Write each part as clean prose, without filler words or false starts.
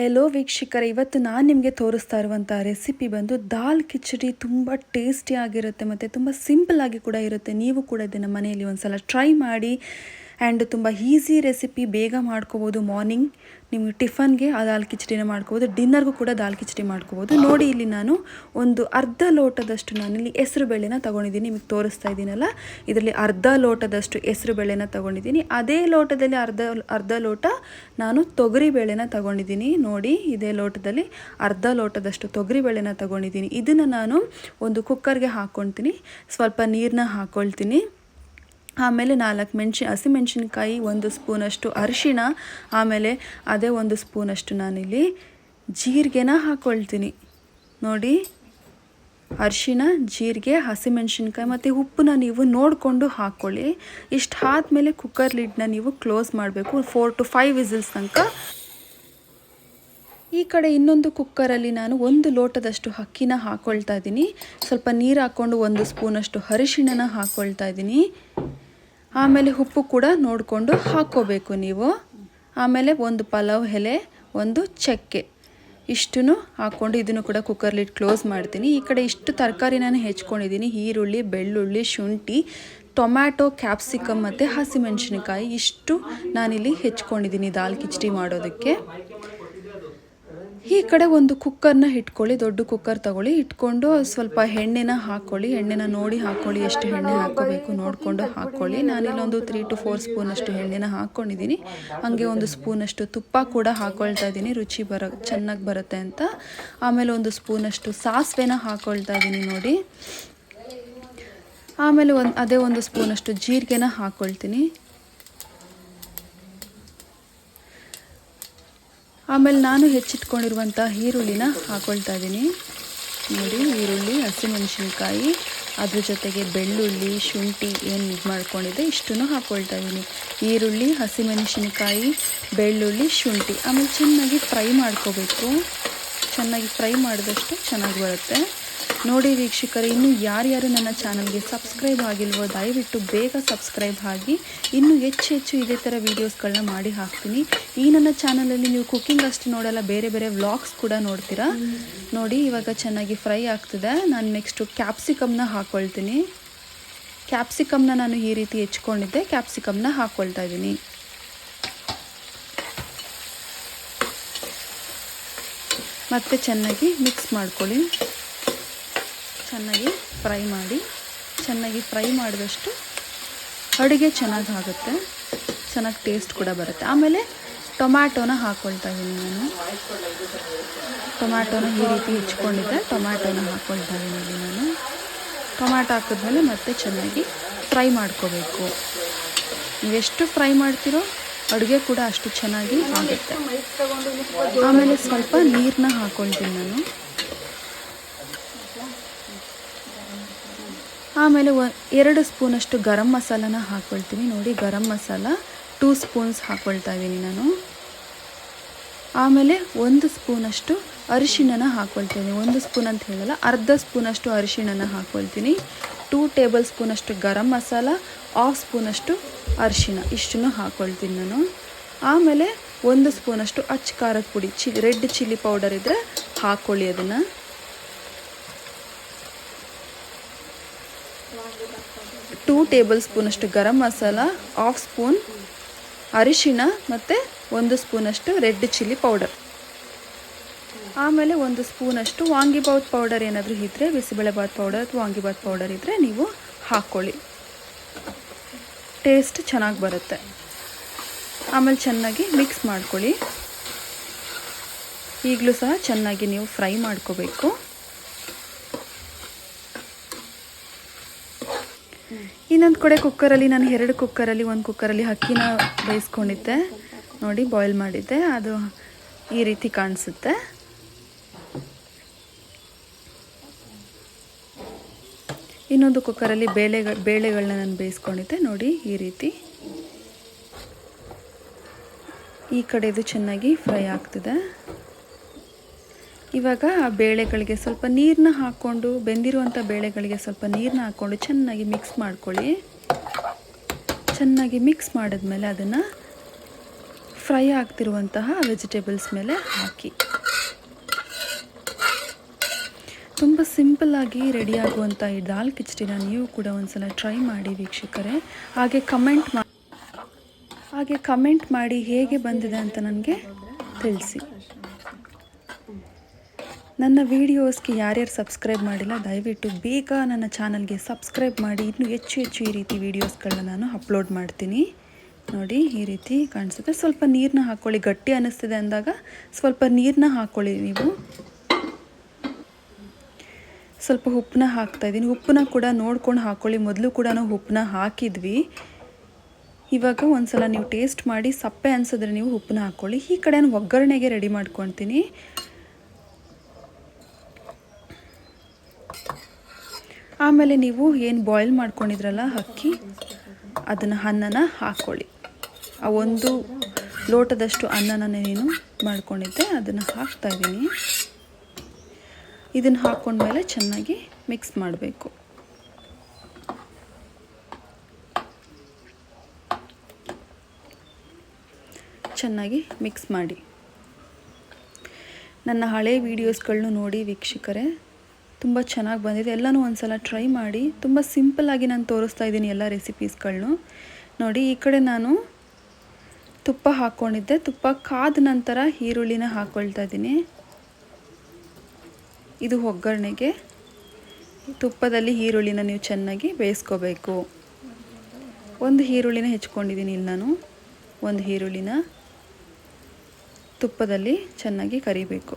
ಎಲ್ಲೋ ವೀಕ್ಷಕರೇ, ಇವತ್ತು ನಾನು ನಿಮಗೆ ತೋರಿಸ್ತಾ ಇರುವಂಥ ರೆಸಿಪಿ ಬಂದು ದಾಲ್ ಕಿಚಡಿ. ತುಂಬ ಟೇಸ್ಟಿಯಾಗಿರುತ್ತೆ ಮತ್ತು ತುಂಬ ಸಿಂಪಲ್ಲಾಗಿ ಕೂಡ ಇರುತ್ತೆ. ನೀವು ಕೂಡ ಇದನ್ನು ಮನೆಯಲ್ಲಿ ಒಂದು ಸಲ ಟ್ರೈ ಮಾಡಿ. ಆ್ಯಂಡ್ ತುಂಬ ಈಸಿ ರೆಸಿಪಿ, ಬೇಗ ಮಾಡ್ಕೋಬೋದು. ಮಾರ್ನಿಂಗ್ ನಿಮಗೆ ಟಿಫನ್ಗೆ ಆ ದಾಲ್ ಕಿಚಡಿನ ಮಾಡ್ಕೋಬೋದು, ಡಿನ್ನರ್ಗೂ ಕೂಡ ದಾಲ್ ಕಿಚಡಿ ಮಾಡ್ಕೋಬೋದು. ನೋಡಿ, ಇಲ್ಲಿ ನಾನು ಒಂದು ಅರ್ಧ ಲೋಟದಷ್ಟು ನಾನಿಲ್ಲಿ ಹೆಸರು ಬೇಳೆನ ತೊಗೊಂಡಿದ್ದೀನಿ. ನಿಮಗೆ ತೋರಿಸ್ತಾ ಇದ್ದೀನಲ್ಲ, ಇದರಲ್ಲಿ ಅರ್ಧ ಲೋಟದಷ್ಟು ಹೆಸರು ಬೇಳೆನ ತೊಗೊಂಡಿದ್ದೀನಿ. ಅದೇ ಲೋಟದಲ್ಲಿ ಅರ್ಧ ಲೋಟ ನಾನು ತೊಗರಿ ಬೇಳೆನ ತೊಗೊಂಡಿದ್ದೀನಿ. ನೋಡಿ, ಇದೇ ಲೋಟದಲ್ಲಿ ಅರ್ಧ ಲೋಟದಷ್ಟು ತೊಗರಿ ಬೇಳೆನ ತೊಗೊಂಡಿದ್ದೀನಿ. ಇದನ್ನು ನಾನು ಒಂದು ಕುಕ್ಕರ್ಗೆ ಹಾಕ್ಕೊಳ್ತೀನಿ. ಸ್ವಲ್ಪ ನೀರನ್ನ ಹಾಕ್ಕೊಳ್ತೀನಿ. ಆಮೇಲೆ 4 ಹಸಿಮೆಣಸಿನ್ಕಾಯಿ, 1 ಸ್ಪೂನಷ್ಟು ಅರಿಶಿಣ, ಆಮೇಲೆ ಅದೇ 1 ಸ್ಪೂನಷ್ಟು ನಾನಿಲ್ಲಿ ಜೀರಿಗೆನ ಹಾಕ್ಕೊಳ್ತೀನಿ. ನೋಡಿ, ಅರಿಶಿಣ, ಜೀರಿಗೆ, ಹಸಿಮೆಣಸಿನ್ಕಾಯಿ ಮತ್ತು ಉಪ್ಪನ್ನ ನೀವು ನೋಡಿಕೊಂಡು ಹಾಕ್ಕೊಳ್ಳಿ. ಇಷ್ಟು ಆದಮೇಲೆ ಕುಕ್ಕರ್ ಲಿಡ್ನ ನೀವು ಕ್ಲೋಸ್ ಮಾಡಬೇಕು. 4 to 5 ವಿಸಿಲ್ಸ್ ತನಕ. ಈ ಕಡೆ ಇನ್ನೊಂದು ಕುಕ್ಕರಲ್ಲಿ ನಾನು 1 ಲೋಟದಷ್ಟು ಅಕ್ಕಿನ ಹಾಕ್ಕೊಳ್ತಾ ಇದ್ದೀನಿ. ಸ್ವಲ್ಪ ನೀರು ಹಾಕ್ಕೊಂಡು 1 ಸ್ಪೂನಷ್ಟು ಅರಿಶಿಣನ ಹಾಕ್ಕೊಳ್ತಾ ಇದ್ದೀನಿ. ಆಮೇಲೆ ಉಪ್ಪು ಕೂಡ ನೋಡಿಕೊಂಡು ಹಾಕ್ಕೋಬೇಕು ನೀವು. ಆಮೇಲೆ 1 ಪಲಾವ್ ಎಲೆ, 1 ಚಕ್ಕೆ, ಇಷ್ಟನ್ನು ಹಾಕ್ಕೊಂಡು ಇದನ್ನು ಕೂಡ ಕುಕ್ಕರ್ ಲಿಡ್ ಕ್ಲೋಸ್ ಮಾಡ್ತೀನಿ. ಈ ಕಡೆ ಇಷ್ಟು ತರಕಾರಿ ನಾನು ಹೆಚ್ಕೊಂಡಿದ್ದೀನಿ. ಈರುಳ್ಳಿ, ಬೆಳ್ಳುಳ್ಳಿ, ಶುಂಠಿ, ಟೊಮ್ಯಾಟೊ, ಕ್ಯಾಪ್ಸಿಕಮ್ ಮತ್ತು ಹಸಿಮೆಣಸಿನಕಾಯಿ, ಇಷ್ಟು ನಾನಿಲ್ಲಿ ಹೆಚ್ಕೊಂಡಿದ್ದೀನಿ ದಾಲ್ ಕಿಚಡಿ ಮಾಡೋದಕ್ಕೆ. ಈ ಕಡೆ ಒಂದು ಕುಕ್ಕರ್ನ ಇಟ್ಕೊಳ್ಳಿ, ದೊಡ್ಡ ಕುಕ್ಕರ್ ತಗೊಳ್ಳಿ. ಇಟ್ಕೊಂಡು ಸ್ವಲ್ಪ ಎಣ್ಣೆನ ಹಾಕ್ಕೊಳ್ಳಿ. ಎಣ್ಣೆನ ನೋಡಿ ಹಾಕ್ಕೊಳ್ಳಿ, ಎಷ್ಟು ಎಣ್ಣೆ ಹಾಕ್ಕೋಬೇಕು ನೋಡಿಕೊಂಡು ಹಾಕ್ಕೊಳ್ಳಿ. ನಾನಿಲ್ಲೊಂದು 3 to 4 ಸ್ಪೂನಷ್ಟು ಎಣ್ಣೆನ ಹಾಕ್ಕೊಂಡಿದ್ದೀನಿ. ಹಾಗೆ 1 ಸ್ಪೂನಷ್ಟು ತುಪ್ಪ ಕೂಡ ಹಾಕ್ಕೊಳ್ತಾ ಇದ್ದೀನಿ, ರುಚಿ ಚೆನ್ನಾಗಿ ಬರುತ್ತೆ ಅಂತ. ಆಮೇಲೆ 1 ಸ್ಪೂನಷ್ಟು ಸಾಸಿವೆನ ಹಾಕ್ಕೊಳ್ತಾ ಇದ್ದೀನಿ ನೋಡಿ. ಆಮೇಲೆ ಅದೇ 1 ಸ್ಪೂನಷ್ಟು ಜೀರಿಗೆನ ಹಾಕ್ಕೊಳ್ತೀನಿ. ಆಮೇಲೆ ನಾನು ಹೆಚ್ಚಿಟ್ಕೊಂಡಿರುವಂಥ ಈರುಳ್ಳಿನ ಹಾಕ್ಕೊಳ್ತಾ ಇದ್ದೀನಿ ನೋಡಿ. ಈರುಳ್ಳಿ, ಹಸಿಮೆಣಸಿನ್ಕಾಯಿ, ಅದ್ರ ಜೊತೆಗೆ ಬೆಳ್ಳುಳ್ಳಿ, ಶುಂಠಿ ಏನು ಇದು ಮಾಡ್ಕೊಂಡಿದ್ದೆ ಇಷ್ಟನ್ನು ಹಾಕ್ಕೊಳ್ತಾ ಇದ್ದೀನಿ. ಈರುಳ್ಳಿ, ಹಸಿಮೆಣಸಿನ್ಕಾಯಿ, ಬೆಳ್ಳುಳ್ಳಿ, ಶುಂಠಿ ಆಮೇಲೆ ಚೆನ್ನಾಗಿ ಫ್ರೈ ಮಾಡ್ಕೋಬೇಕು. ಚೆನ್ನಾಗಿ ಫ್ರೈ ಮಾಡಿದಷ್ಟು ಚೆನ್ನಾಗಿ ಬರುತ್ತೆ. ನೋಡಿ ವೀಕ್ಷಕರೇ, ಇನ್ನೂ ಯಾರ್ಯಾರು ನನ್ನ ಚಾನಲ್ಗೆ ಸಬ್ಸ್ಕ್ರೈಬ್ ಆಗಿಲ್ವೋ ದಯವಿಟ್ಟು ಬೇಗ ಸಬ್ಸ್ಕ್ರೈಬ್ ಆಗಿ. ಇನ್ನೂ ಹೆಚ್ಚು ಇದೇ ಥರ ವೀಡಿಯೋಸ್ಗಳನ್ನ ಮಾಡಿ ಹಾಕ್ತೀನಿ. ಈ ನನ್ನ ಚಾನಲಲ್ಲಿ ನೀವು ಕುಕ್ಕಿಂಗ್ ಅಷ್ಟು ನೋಡಲ್ಲ, ಬೇರೆ ಬೇರೆ ವ್ಲಾಗ್ಸ್ ಕೂಡ ನೋಡ್ತೀರಾ. ನೋಡಿ, ಇವಾಗ ಚೆನ್ನಾಗಿ ಫ್ರೈ ಆಗ್ತಿದೆ. ನಾನು ನೆಕ್ಸ್ಟು ಕ್ಯಾಪ್ಸಿಕಮ್ನ ಹಾಕ್ಕೊಳ್ತೀನಿ. ಕ್ಯಾಪ್ಸಿಕಮ್ನ ನಾನು ಈ ರೀತಿ ಹೆಚ್ಕೊಂಡಿದ್ದೆ, ಕ್ಯಾಪ್ಸಿಕಮ್ನ ಹಾಕ್ಕೊಳ್ತಾ ಇದ್ದೀನಿ. ಮತ್ತು ಚೆನ್ನಾಗಿ ಮಿಕ್ಸ್ ಮಾಡ್ಕೊಳ್ಳಿ. ಚೆನ್ನಾಗಿ ಫ್ರೈ ಮಾಡಿ. ಚೆನ್ನಾಗಿ ಫ್ರೈ ಮಾಡಿದಷ್ಟು ಅಡುಗೆ ಚೆನ್ನಾಗಿ ಆಗುತ್ತೆ, ಚೆನ್ನಾಗಿ ಟೇಸ್ಟ್ ಕೂಡ ಬರುತ್ತೆ. ಆಮೇಲೆ ಟೊಮ್ಯಾಟೋನ ಹಾಕ್ಕೊಳ್ತಾ ಇದ್ದೀನಿ ನಾನು. ಟೊಮ್ಯಾಟೋನ ಈ ರೀತಿ ಹೆಚ್ಕೊಂಡಿದ್ದೆ, ಟೊಮ್ಯಾಟೋನ ಹಾಕ್ಕೊಳ್ತಾ ಇದ್ದೀನಿ ನಾನು. ಟೊಮ್ಯಾಟೊ ಹಾಕಿದ್ಮೇಲೆ ಮತ್ತೆ ಚೆನ್ನಾಗಿ ಫ್ರೈ ಮಾಡ್ಕೋಬೇಕು. ನೀವೆಷ್ಟು ಫ್ರೈ ಮಾಡ್ತೀರೋ ಅಡುಗೆ ಕೂಡ ಅಷ್ಟು ಚೆನ್ನಾಗಿ ಆಗುತ್ತೆ. ಆಮೇಲೆ ಸ್ವಲ್ಪ ನೀರನ್ನ ಹಾಕ್ಕೊಳ್ತೀನಿ ನಾನು. ಆಮೇಲೆ 2 ಸ್ಪೂನಷ್ಟು ಗರಂ ಮಸಾಲನ ಹಾಕ್ಕೊಳ್ತೀನಿ ನೋಡಿ. ಗರಂ ಮಸಾಲ 2 ಸ್ಪೂನ್ಸ್ ಹಾಕ್ಕೊಳ್ತಾ ಇದ್ದೀನಿ ನಾನು. ಆಮೇಲೆ 1 ಸ್ಪೂನಷ್ಟು ಅರಿಶಿಣನ ಹಾಕ್ಕೊಳ್ತೀನಿ. 1 ಸ್ಪೂನ್ ಅಂತ ಹೇಳಲ್ಲ, ಅರ್ಧ ಸ್ಪೂನಷ್ಟು ಅರಿಶಿಣನ ಹಾಕ್ಕೊಳ್ತೀನಿ. 2 ಟೇಬಲ್ ಸ್ಪೂನಷ್ಟು ಗರಂ ಮಸಾಲ, 1/2 ಸ್ಪೂನಷ್ಟು ಅರಿಶಿಣ, ಇಷ್ಟನ್ನು ಹಾಕ್ಕೊಳ್ತೀನಿ ನಾನು. ಆಮೇಲೆ 1 ಸ್ಪೂನಷ್ಟು ಅಚ್ಚ ಖಾರದ ಪುಡಿ, ರೆಡ್ ಚಿಲ್ಲಿ ಪೌಡರ್ ಇದ್ದರೆ ಹಾಕ್ಕೊಳ್ಳಿ ಅದನ್ನು. 2 ಟೇಬಲ್ ಸ್ಪೂನಷ್ಟು ಗರಂ ಮಸಾಲ, 1/2 ಸ್ಪೂನ್ ಅರಿಶಿಣ ಮತ್ತು 1 ಸ್ಪೂನಷ್ಟು ರೆಡ್ ಚಿಲ್ಲಿ ಪೌಡರ್. ಆಮೇಲೆ 1 ಸ್ಪೂನಷ್ಟು ವಾಂಗಿಬಾತ್ ಪೌಡರ್ ಏನಾದರೂ ಇದ್ದರೆ, ಬಿಸಿಬೇಳೆಬಾತ್ ಪೌಡರ್ ಅಥವಾ ವಾಂಗಿಬಾತ್ ಪೌಡರ್ ಇದ್ದರೆ ನೀವು ಹಾಕ್ಕೊಳ್ಳಿ, ಟೇಸ್ಟ್ ಚೆನ್ನಾಗಿ ಬರುತ್ತೆ. ಆಮೇಲೆ ಚೆನ್ನಾಗಿ ಮಿಕ್ಸ್ ಮಾಡ್ಕೊಳ್ಳಿ. ಈಗಲೂ ಸಹ ಚೆನ್ನಾಗಿ ನೀವು ಫ್ರೈ ಮಾಡ್ಕೋಬೇಕು. ಇನ್ನೊಂದು ಕಡೆ ಕುಕ್ಕರಲ್ಲಿ ನಾನು 2 ಕುಕ್ಕರಲ್ಲಿ, 1 ಕುಕ್ಕರಲ್ಲಿ ಅಕ್ಕಿನ ಬೇಯಿಸ್ಕೊಂಡಿದ್ದೆ ನೋಡಿ, ಬಾಯ್ಲ್ ಮಾಡಿದ್ದೆ. ಅದು ಈ ರೀತಿ ಕಾಣಿಸುತ್ತೆ. ಇನ್ನೊಂದು ಕುಕ್ಕರಲ್ಲಿ ಬೇಳೆಗಳನ್ನ ನಾನು ಬೇಯಿಸ್ಕೊಂಡಿದ್ದೆ ನೋಡಿ, ಈ ರೀತಿ. ಈ ಕಡೆದು ಚೆನ್ನಾಗಿ ಫ್ರೈ ಆಗ್ತಿದೆ. ಇವಾಗ ಆ ಬೇಳೆಗಳಿಗೆ ಸ್ವಲ್ಪ ನೀರನ್ನ ಹಾಕ್ಕೊಂಡು, ಬೆಂದಿರುವಂಥ ಬೇಳೆಗಳಿಗೆ ಸ್ವಲ್ಪ ನೀರನ್ನ ಹಾಕ್ಕೊಂಡು ಚೆನ್ನಾಗಿ ಮಿಕ್ಸ್ ಮಾಡ್ಕೊಳ್ಳಿ. ಚೆನ್ನಾಗಿ ಮಿಕ್ಸ್ ಮಾಡಿದ್ಮೇಲೆ ಅದನ್ನು ಫ್ರೈ ಆಗ್ತಿರುವಂತಹ ವೆಜಿಟೇಬಲ್ಸ್ ಮೇಲೆ ಹಾಕಿ. ತುಂಬ ಸಿಂಪಲ್ಲಾಗಿ ರೆಡಿಯಾಗುವಂಥ ಈ ದಾಲ್ ಕಿಚಡಿನ ನೀವು ಕೂಡ ಒಂದ್ಸಲ ಟ್ರೈ ಮಾಡಿ ವೀಕ್ಷಕರೇ. ಹಾಗೆ ಕಮೆಂಟ್ ಮಾಡಿ ಹೇಗೆ ಬಂದಿದೆ ಅಂತ ನನಗೆ ತಿಳಿಸಿ. ನನ್ನ ವೀಡಿಯೋಸ್ಗೆ ಯಾರ್ಯಾರು ಸಬ್ಸ್ಕ್ರೈಬ್ ಮಾಡಿಲ್ಲ ದಯವಿಟ್ಟು ಬೇಗ ನನ್ನ ಚಾನಲ್ಗೆ ಸಬ್ಸ್ಕ್ರೈಬ್ ಮಾಡಿ. ಇನ್ನೂ ಹೆಚ್ಚು ಈ ರೀತಿ ವೀಡಿಯೋಸ್ಗಳನ್ನ ನಾನು ಅಪ್ಲೋಡ್ ಮಾಡ್ತೀನಿ. ನೋಡಿ ಈ ರೀತಿ ಕಾಣಿಸುತ್ತೆ. ಸ್ವಲ್ಪ ನೀರನ್ನ ಹಾಕ್ಕೊಳ್ಳಿ. ಗಟ್ಟಿ ಅನ್ನಿಸ್ತಿದೆ ಅಂದಾಗ ಸ್ವಲ್ಪ ನೀರನ್ನ ಹಾಕ್ಕೊಳ್ಳಿ. ನೀವು ಸ್ವಲ್ಪ ಉಪ್ಪನ್ನ ಹಾಕ್ತಾಯಿದ್ದೀನಿ. ಉಪ್ಪನ್ನ ಕೂಡ ನೋಡ್ಕೊಂಡು ಹಾಕ್ಕೊಳ್ಳಿ. ಮೊದಲು ಕೂಡ ನಾವು ಉಪ್ಪನ್ನ ಹಾಕಿದ್ವಿ. ಇವಾಗ ಒಂದು ಸಲ ನೀವು ಟೇಸ್ಟ್ ಮಾಡಿ ಸಪ್ಪೆ ಅನಿಸಿದ್ರೆ ನೀವು ಉಪ್ಪನ್ನ ಹಾಕ್ಕೊಳ್ಳಿ. ಈ ಕಡೆ ನಾನು ಒಗ್ಗರಣೆಗೆ ರೆಡಿ ಮಾಡ್ಕೊತೀನಿ. ಆಮೇಲೆ ನೀವು ಏನು ಬಾಯ್ಲ್ ಮಾಡ್ಕೊಂಡಿದ್ರಲ್ಲ ಅಕ್ಕಿ, ಅನ್ನನ ಹಾಕ್ಕೊಳ್ಳಿ. ಆ ಒಂದು ಲೋಟದಷ್ಟು ಅನ್ನನ ನೀನು ಮಾಡ್ಕೊಂಡಿದ್ದೆ ಅದನ್ನು ಹಾಕ್ತಾಯಿದ್ದೀನಿ. ಇದನ್ನು ಹಾಕ್ಕೊಂಡ್ಮೇಲೆ ಚೆನ್ನಾಗಿ ಮಿಕ್ಸ್ ಮಾಡಬೇಕು. ಚೆನ್ನಾಗಿ ಮಿಕ್ಸ್ ಮಾಡಿ. ನನ್ನ ಹಳೆ ವೀಡಿಯೋಸ್ಗಳನ್ನೂ ನೋಡಿ ವೀಕ್ಷಕರೇ, ತುಂಬ ಚೆನ್ನಾಗಿ ಬಂದಿದೆ. ಎಲ್ಲನೂ ಒಂದು ಸಲ ಟ್ರೈ ಮಾಡಿ. ತುಂಬ ಸಿಂಪಲ್ಲಾಗಿ ನಾನು ತೋರಿಸ್ತಾ ಇದ್ದೀನಿ ಎಲ್ಲ ರೆಸಿಪೀಸ್ಗಳನ್ನೂ. ನೋಡಿ ಈ ಕಡೆ ನಾನು ತುಪ್ಪ ಹಾಕ್ಕೊಂಡಿದ್ದೆ. ತುಪ್ಪ ಕಾದ ನಂತರ ಈರುಳ್ಳಿನ ಹಾಕ್ಕೊಳ್ತಾ ಇದ್ದೀನಿ. ಇದು ಒಗ್ಗರಣೆಗೆ. ತುಪ್ಪದಲ್ಲಿ ಈರುಳ್ಳಿನ ನೀವು ಚೆನ್ನಾಗಿ ಬೇಯಿಸ್ಕೋಬೇಕು. ಒಂದು ಈರುಳ್ಳಿನ ಹೆಚ್ಕೊಂಡಿದ್ದೀನಿ ಇಲ್ಲಿ ನಾನು. ಒಂದು ಈರುಳ್ಳಿನ ತುಪ್ಪದಲ್ಲಿ ಚೆನ್ನಾಗಿ ಕರಿಬೇಕು.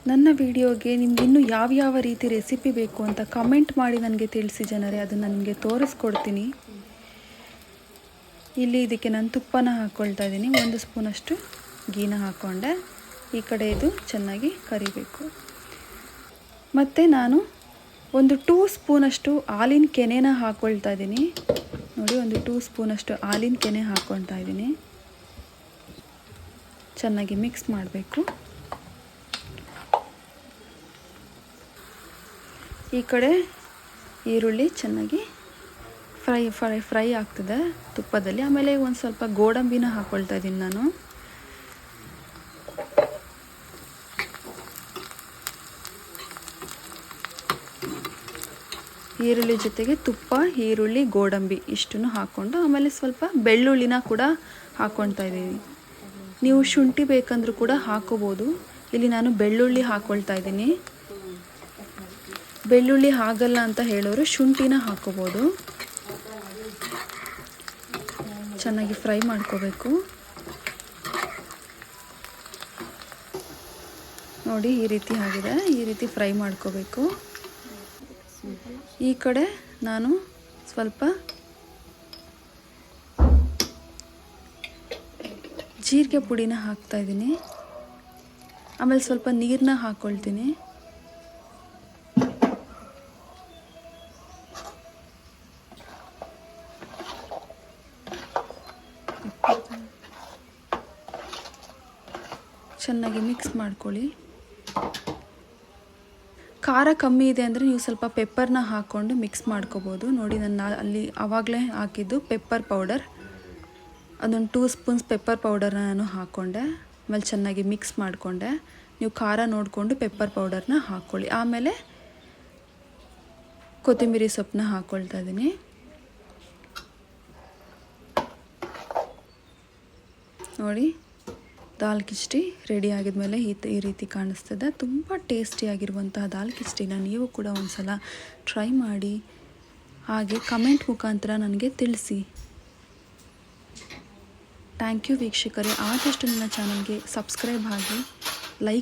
ನನ್ನ ವಿಡಿಯೋಗೆ ನಿಮ್ಗೆ ಇನ್ನೂ ಯಾವ ರೀತಿ ರೆಸಿಪಿ ಬೇಕು ಅಂತ ಕಮೆಂಟ್ ಮಾಡಿ ನನಗೆ ತಿಳಿಸಿ ಜನರೇ. ಅದನ್ನು ನಿಮಗೆ ತೋರಿಸ್ಕೊಡ್ತೀನಿ. ಇಲ್ಲಿ ಇದಕ್ಕೆ ನಾನು ತುಪ್ಪನ ಹಾಕ್ಕೊಳ್ತಾ ಇದ್ದೀನಿ. 1 ಸ್ಪೂನಷ್ಟು ಗೀನ ಹಾಕ್ಕೊಂಡೆ. ಈ ಕಡೆ ಇದು ಚೆನ್ನಾಗಿ ಕರಿಬೇಕು. ಮತ್ತು ನಾನು ಒಂದು 2 ಸ್ಪೂನಷ್ಟು ಹಾಲಿನ ಕೆನೆನ ಹಾಕ್ಕೊಳ್ತಾ ಇದ್ದೀನಿ. ನೋಡಿ, ಒಂದು 2 ಸ್ಪೂನಷ್ಟು ಹಾಲಿನ ಕೆನೆ ಹಾಕ್ಕೊಳ್ತಾ ಇದ್ದೀನಿ. ಚೆನ್ನಾಗಿ ಮಿಕ್ಸ್ ಮಾಡಬೇಕು. ಈ ಕಡೆ ಈರುಳ್ಳಿ ಚೆನ್ನಾಗಿ ಫ್ರೈ ಆಗ್ತದೆ ತುಪ್ಪದಲ್ಲಿ. ಆಮೇಲೆ ಒಂದು ಸ್ವಲ್ಪ ಗೋಡಂಬಿನ ಹಾಕ್ಕೊಳ್ತಾ ಇದ್ದೀನಿ ನಾನು. ಈರುಳ್ಳಿ ಜೊತೆಗೆ ತುಪ್ಪ, ಈರುಳ್ಳಿ, ಗೋಡಂಬಿ ಇಷ್ಟನ್ನು ಹಾಕ್ಕೊಂಡು ಆಮೇಲೆ ಸ್ವಲ್ಪ ಬೆಳ್ಳುಳ್ಳಿನ ಕೂಡ ಹಾಕ್ಕೊಳ್ತಾ ಇದ್ದೀನಿ. ನೀವು ಶುಂಠಿ ಬೇಕಂದ್ರೂ ಕೂಡ ಹಾಕೋಬೋದು. ಇಲ್ಲಿ ನಾನು ಬೆಳ್ಳುಳ್ಳಿ ಹಾಕ್ಕೊಳ್ತಾ ಇದ್ದೀನಿ. ಬೆಳ್ಳುಳ್ಳಿ ಆಗಲ್ಲ ಅಂತ ಹೇಳೋರು ಶುಂಠಿನ ಹಾಕೋಬೋದು. ಚೆನ್ನಾಗಿ ಫ್ರೈ ಮಾಡ್ಕೋಬೇಕು. ನೋಡಿ ಈ ರೀತಿ ಆಗಿದೆ. ಈ ರೀತಿ ಫ್ರೈ ಮಾಡ್ಕೋಬೇಕು. ಈ ಕಡೆ ನಾನು ಸ್ವಲ್ಪ ಜೀರಿಗೆ ಪುಡಿನ ಹಾಕ್ತಾಯಿದ್ದೀನಿ. ಆಮೇಲೆ ಸ್ವಲ್ಪ ನೀರನ್ನ ಹಾಕ್ಕೊಳ್ತೀನಿ. ಚೆನ್ನಾಗಿ ಮಿಕ್ಸ್ ಮಾಡ್ಕೊಳ್ಳಿ. ಖಾರ ಕಮ್ಮಿ ಇದೆ ಅಂದರೆ ನೀವು ಸ್ವಲ್ಪ ಪೆಪ್ಪರ್ನ ಹಾಕ್ಕೊಂಡು ಮಿಕ್ಸ್ ಮಾಡ್ಕೋಬೋದು. ನೋಡಿ ನಾನು ಅಲ್ಲಿ ಆವಾಗಲೇ ಹಾಕಿದ್ದು ಪೆಪ್ಪರ್ ಪೌಡರ್. ಅದೊಂದು 2 ಸ್ಪೂನ್ಸ್ ಪೆಪ್ಪರ್ ಪೌಡರ್ನ ನಾನು ಹಾಕ್ಕೊಂಡೆ. ಆಮೇಲೆ ಚೆನ್ನಾಗಿ ಮಿಕ್ಸ್ ಮಾಡಿಕೊಂಡೆ. ನೀವು ಖಾರ ನೋಡಿಕೊಂಡು ಪೆಪ್ಪರ್ ಪೌಡರ್ನ ಹಾಕ್ಕೊಳ್ಳಿ. ಆಮೇಲೆ ಕೊತ್ತಂಬರಿ ಸೊಪ್ಪನ್ನ ಹಾಕ್ಕೊಳ್ತಾ ಇದ್ದೀನಿ. ನೋಡಿ ದಾಲ್ ಕಿಚಡಿ ರೆಡಿ ಆಗಿದ್ಮೇಲೆ ಈ ರೀತಿ ಕಾಣಿಸ್ತದೆ. ತುಂಬ ಟೇಸ್ಟಿಯಾಗಿರುವಂತಹ ದಾಲ್ ಕಿಚಡಿನ ನೀವು ಕೂಡ ಒಂದು ಸಲ ಟ್ರೈ ಮಾಡಿ. ಹಾಗೆ ಕಮೆಂಟ್ ಮುಖಾಂತರ ನನಗೆ ತಿಳಿಸಿ. ಥ್ಯಾಂಕ್ ಯು ವೀಕ್ಷಕರೇ. ಆದಷ್ಟು ನನ್ನ ಚಾನಲ್ಗೆ ಸಬ್ಸ್ಕ್ರೈಬ್ ಆಗಿ, ಲೈಕ್